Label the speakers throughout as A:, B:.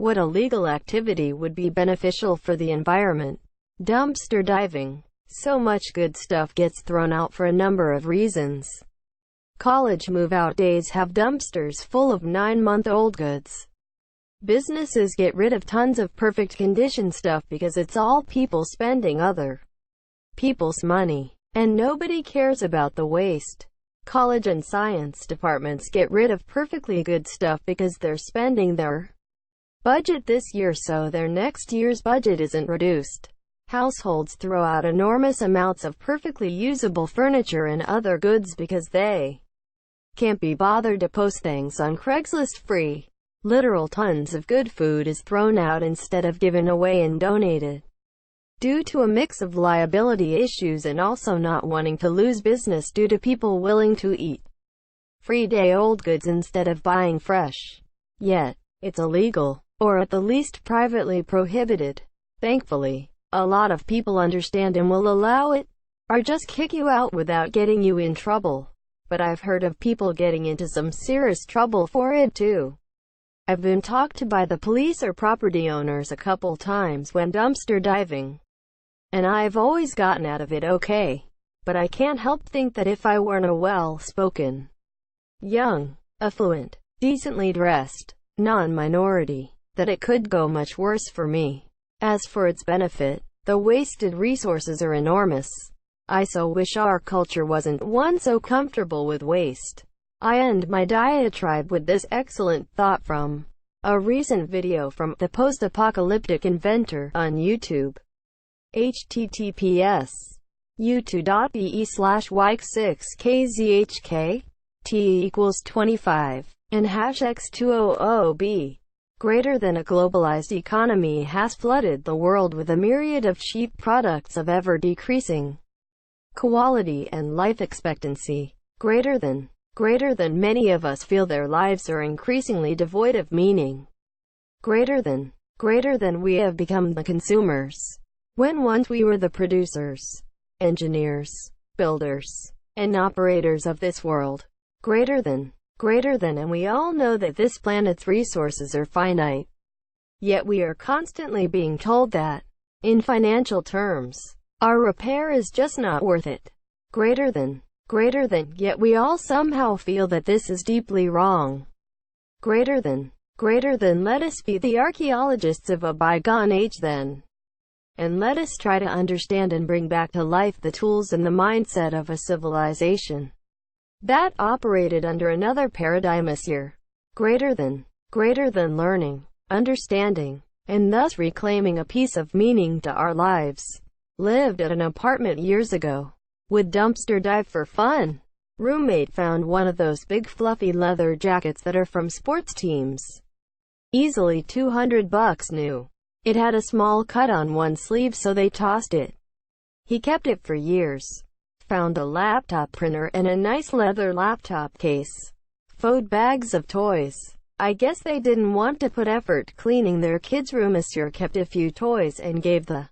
A: What illegal activity would be beneficial for the environment? Dumpster diving. So much good stuff gets thrown out for a number of reasons. College move-out days have dumpsters full of 9-month-old goods. Businesses get rid of tons of perfect condition stuff because it's all people spending other people's money. And nobody cares about the waste. College and science departments get rid of perfectly good stuff because they're spending their budget this year so their next year's budget isn't reduced. Households throw out enormous amounts of perfectly usable furniture and other goods because they can't be bothered to post things on Craigslist free. Literal tons of good food is thrown out instead of given away and donated. Due to a mix of liability issues and also not wanting to lose business due to people willing to eat free day-old goods instead of buying fresh. Yet, it's illegal, or at the least privately prohibited. Thankfully, a lot of people understand and will allow it, or just kick you out without getting you in trouble. But I've heard of people getting into some serious trouble for it too. I've been talked to by the police or property owners a couple times when dumpster diving, and I've always gotten out of it okay. But I can't help think that if I weren't a well-spoken, young, affluent, decently dressed, non-minority, that it could go much worse for me. As for its benefit, the wasted resources are enormous. I so wish our culture wasn't one so comfortable with waste. I end my diatribe with this excellent thought from a recent video from the post-apocalyptic inventor on YouTube. https://youtube.be/wike6kzhk t=25 and #x200b. Greater than a globalized economy has flooded the world with a myriad of cheap products of ever-decreasing quality and life expectancy. Greater than many of us feel their lives are increasingly devoid of meaning. Greater than we have become the consumers, when once we were the producers, engineers, builders, and operators of this world. Greater than, and we all know that this planet's resources are finite. Yet we are constantly being told that, in financial terms, our repair is just not worth it. Greater than, yet we all somehow feel that this is deeply wrong. Greater than, let us be the archaeologists of a bygone age then. And let us try to understand and bring back to life the tools and the mindset of a civilization that operated under another paradigm this year. Greater than learning, understanding, and thus reclaiming a piece of meaning to our lives. Lived at an apartment years ago. Would dumpster dive for fun. Roommate found one of those big fluffy leather jackets that are from sports teams. Easily $200 new. It had a small cut on one sleeve so they tossed it. He kept it for years. Found a laptop printer and a nice leather laptop case. Fold bags of toys. I guess they didn't want to put effort cleaning their kids' room. Monsieur kept a few toys and gave the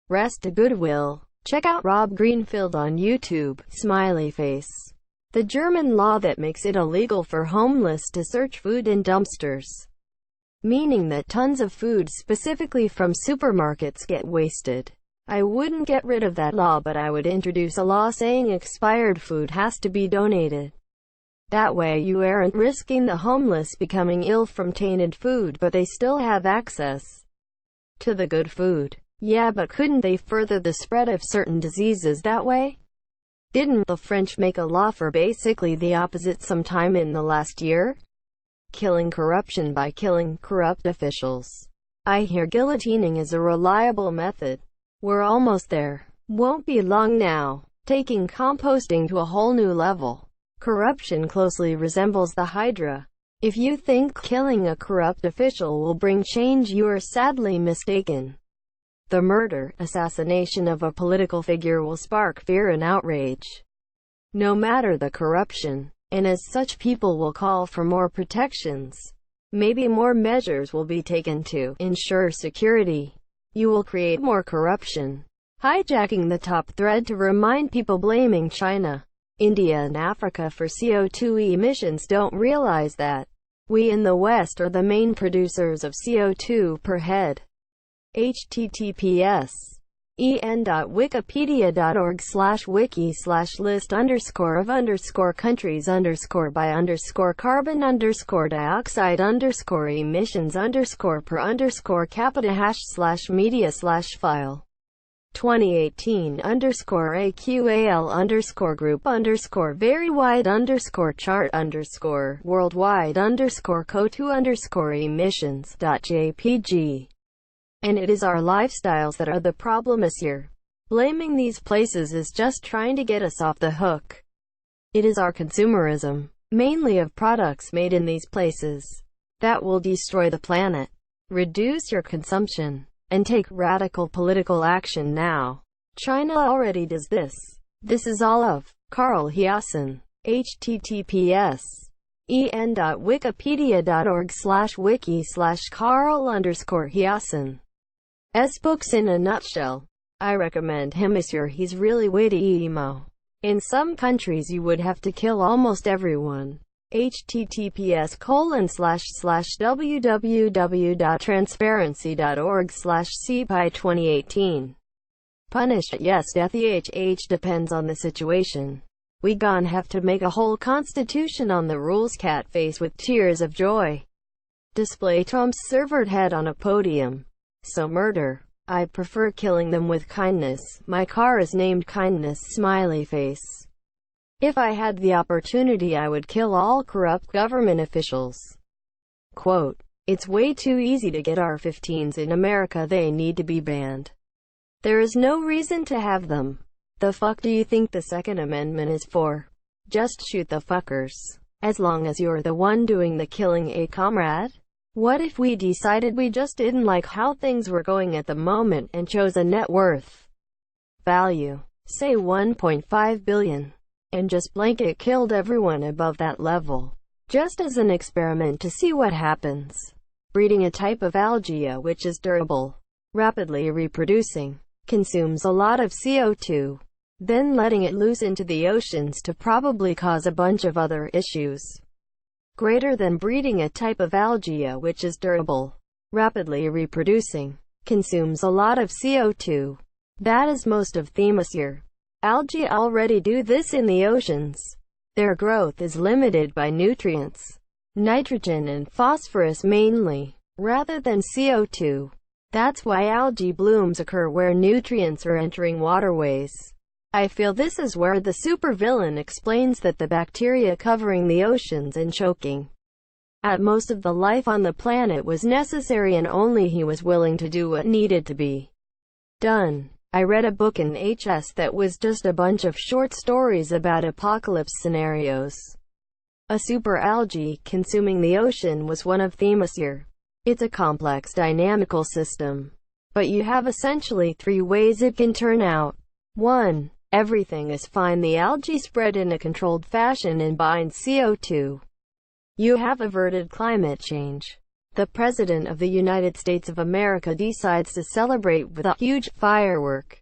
A: rest to Goodwill. Check out Rob Greenfield on YouTube. Smiley face. The German law that makes it illegal for homeless to search food in dumpsters, meaning that tons of food specifically from supermarkets get wasted. I wouldn't get rid of that law, but I would introduce a law saying expired food has to be donated. That way you aren't risking the homeless becoming ill from tainted food, but they still have access to the good food. Yeah, but couldn't they further the spread of certain diseases that way? Didn't the French make a law for basically the opposite sometime in the last year? Killing corruption by killing corrupt officials. I hear guillotining is a reliable method. We're almost there. Won't be long now. Taking composting to a whole new level. Corruption closely resembles the Hydra. If you think killing a corrupt official will bring change, you are sadly mistaken. The murder, assassination of a political figure will spark fear and outrage, no matter the corruption, and as such people will call for more protections. Maybe more measures will be taken to ensure security. You will create more corruption. Hijacking the top thread to remind people blaming China, India and Africa for CO2 emissions don't realize that We in the West are the main producers of CO2 per head. https://wiki/list_of_countries_by_carbon_per_capita/media/file 2018_score AQAL_very_wide_chart_worldwide_co2_emissions.jpg. And it is our lifestyles that are the problem this year. Blaming these places is just trying to get us off the hook. It is our consumerism, mainly of products made in these places, that will destroy the planet. Reduce your consumption, and take radical political action now. China already does this. This is all of Carl Hiaasen. https://en.wikipedia.org/wiki/Carl_Hiaasen. Books in a nutshell. I recommend him this year. He's really witty emo. In some countries you would have to kill almost everyone. https://www.transparency.org/cpi2018. Punished, yes, death depends on the situation. We gon' have to make a whole constitution on the rules. Cat face with tears of joy. Display Trump's severed head on a podium. So murder. I prefer killing them with kindness. My car is named Kindness smiley face. If I had the opportunity I would kill all corrupt government officials. Quote, it's way too easy to get AR-15s in America. They need to be banned. There is no reason to have them. The fuck do you think the Second Amendment is for? Just shoot the fuckers. As long as you're the one doing the killing, comrade? What if we decided we just didn't like how things were going at the moment and chose a net worth value, say 1.5 billion, and just blanket killed everyone above that level, just as an experiment to see what happens? Breeding a type of algae which is durable, rapidly reproducing, consumes a lot of CO2, then letting it loose into the oceans to probably cause a bunch of other issues. Greater than breeding a type of algae which is durable, rapidly reproducing, consumes a lot of CO2. That is most of Themyscire. Algae already do this in the oceans. Their growth is limited by nutrients, nitrogen and phosphorus mainly, rather than CO2. That's why algae blooms occur where nutrients are entering waterways. I feel this is where the supervillain explains that the bacteria covering the oceans and choking at most of the life on the planet was necessary, and only he was willing to do what needed to be done. I read a book in HS that was just a bunch of short stories about apocalypse scenarios. A super algae consuming the ocean was one of Themyscire. It's a complex dynamical system, but you have essentially 3 ways it can turn out. 1. Everything is fine. The algae spread in a controlled fashion and binds CO2. You have averted climate change. The President of the United States of America decides to celebrate with a huge firework.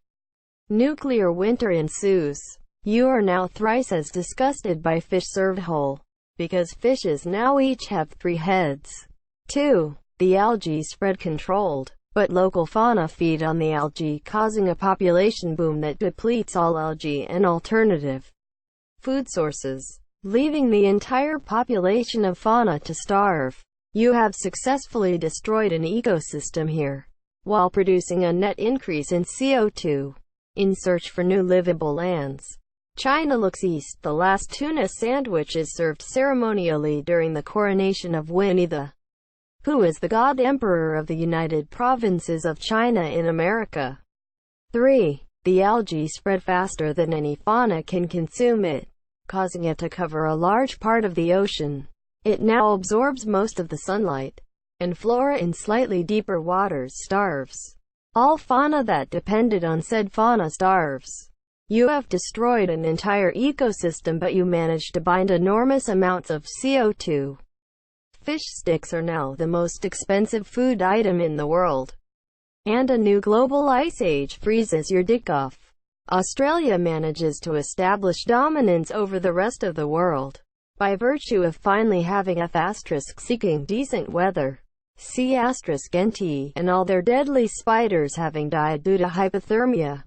A: Nuclear winter ensues. You are now thrice as disgusted by fish served whole, because fishes now each have 3 heads. 2. The algae spread controlled, but local fauna feed on the algae, causing a population boom that depletes all algae and alternative food sources, leaving the entire population of fauna to starve. You have successfully destroyed an ecosystem here, while producing a net increase in CO2. In search for new livable lands, China looks east. The last tuna sandwich is served ceremonially during the coronation of Winnie the Pooh as the God Emperor of the United Provinces of China in America. 3. The algae spread faster than any fauna can consume it, causing it to cover a large part of the ocean. It now absorbs most of the sunlight, and flora in slightly deeper waters starves. All fauna that depended on said fauna starves. You have destroyed an entire ecosystem, but you managed to bind enormous amounts of CO2. Fish sticks are now the most expensive food item in the world. And a new global ice age freezes your dick off. Australia manages to establish dominance over the rest of the world. by virtue of finally having seeking decent weather. C NT, and all their deadly spiders having died due to hypothermia.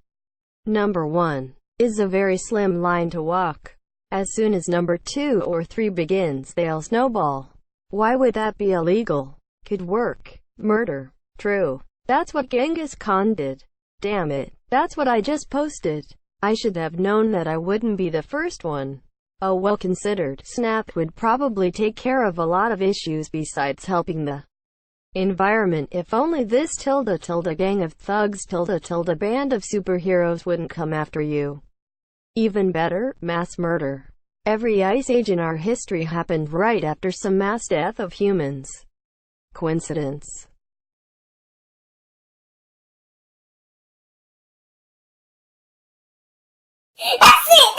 A: Number 1 is a very slim line to walk. As soon as number 2 or 3 begins, they'll snowball. Why would that be illegal? Could work. Murder. True. That's what Genghis Khan did. Damn it. That's what I just posted. I should have known that I wouldn't be the first one. A well-considered snap would probably take care of a lot of issues besides helping the environment. If only this gang of thugs band of superheroes wouldn't come after you. Even better, mass murder. Every ice age in our history happened right after some mass death of humans. Coincidence?
B: That's it!